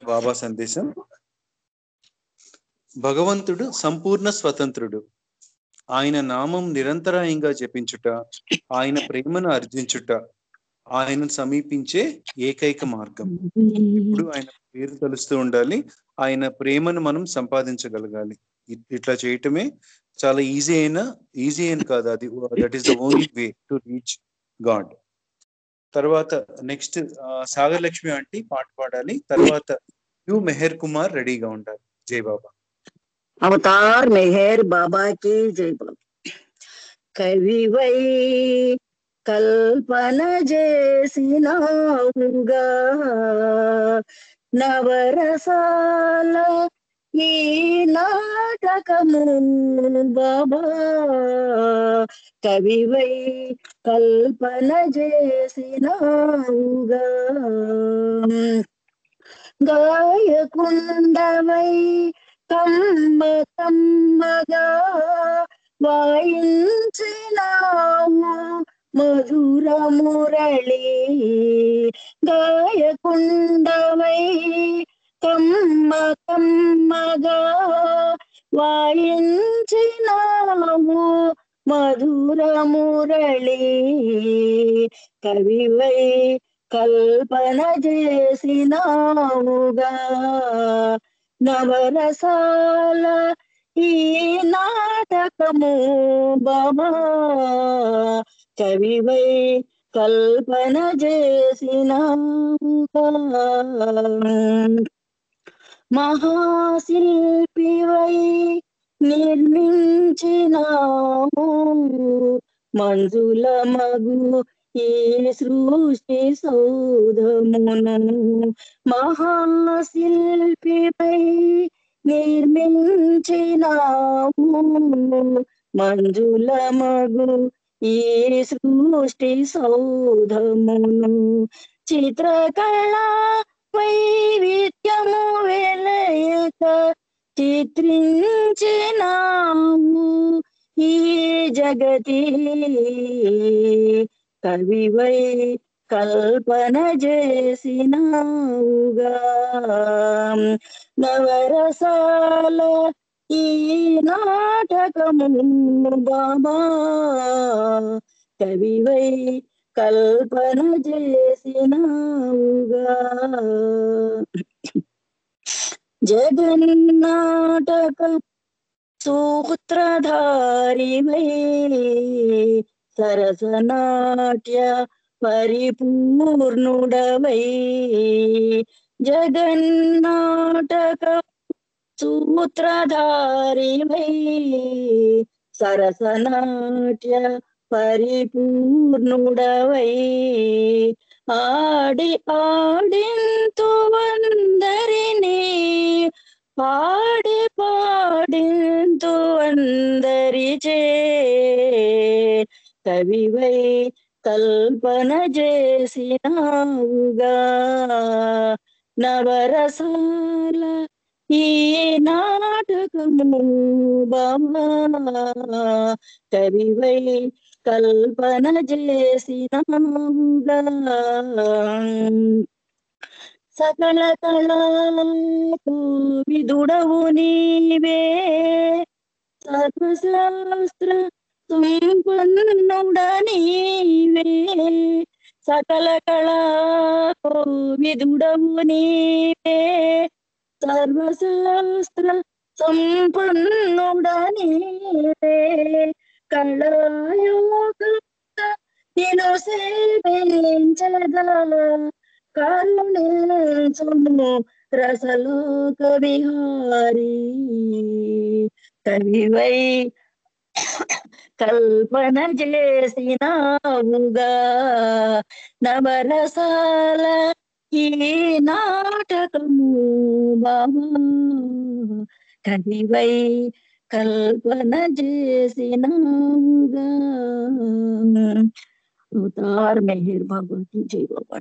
బాబా సందేశం. భగవంతుడు సంపూర్ణ స్వతంత్రుడు. ఆయన నామం నిరంతరాయంగా జపించుట, ఆయన ప్రేమను అర్జించుట ఆయనను సమీపించే ఏకైక మార్గం. ఇప్పుడు ఆయన పేరు తలుస్తూ ఉండాలి, ఆయన ప్రేమను మనం సంపాదించగలగాలి. ఇట్లా చేయటమే చాలా ఈజీ అని కాదు, అది that is the only way to reach God. తర్వాత నెక్స్ట్ సాగర్ లక్ష్మి ఆంటీ పాట పాడాలి. తర్వాత యు మెహర్ కుమార్ రెడీగా ఉండాలి. జై బాబా. అవతార్ మెహర్ బాబాకి జై బాబా. కవివై కల్పన చేసినావుగా నవరసాల ఈ నాటకము బాబా. కవివై కల్పన చేసినావుగా గాయకుండవై కమ్మ కమ్మగా వాయించినావు మధుర మురళి. గాయకుండవై కమ్మ కమ్మగా వాయించినావు మధుర మురళి. కవివై కల్పన చేసినావుగా నవరసాల ఈ నాటకము బాబా. కవివై కల్పన చేసినావుగా మహాశిల్పివై నిర్మించినావు మంజుల మగు ఈ సృష్టి సౌధమును. మహాశిల్పిపై నిర్మించినావు మంజుల మగు ఈ సృష్టి సౌధమును. చిత్రకళ వైవిధ్యము వెలయక చిత్రించినావు ఈ జగతి. కవివై కల్పన చేసినావుగా నవరసాల ఈ నాటకము బాబా. కవివై కల్పన చేసినావుగా జగన్నాటక సూత్రధారివై సరసనాట్య పరిపూర్ణుడవై. జగన్నాటక సూత్రధారివై సరసనాట్య పరిపూర్ణుడవై. ఆడి ఆడింతు అందరినీ పాడి పాడింతు అందరిచే. కవివై కల్పన చేసినావుగా నవరసాల ఈ నాటకము బాబా. కవివై కల్పన చేసినావుగా సకల కళలకు విదుడవు నీవే సర్వశాస్త్ర సంపన్నుడ నీవే. సకల కళలకు విదుడవు నీవే సర్వశాస్త్ర సంపన్నుడ నీవే. కళాయోగ నిను సేవించదా కరుణించుము రసలోక విహారీ. కవివై కల్పన చేసినావుగా నవరసాల ఈ నాటకము బాబా. కవివై కల్పన చేసినావుగా అవతార్ మెహర్ బాబా की जय बाबा.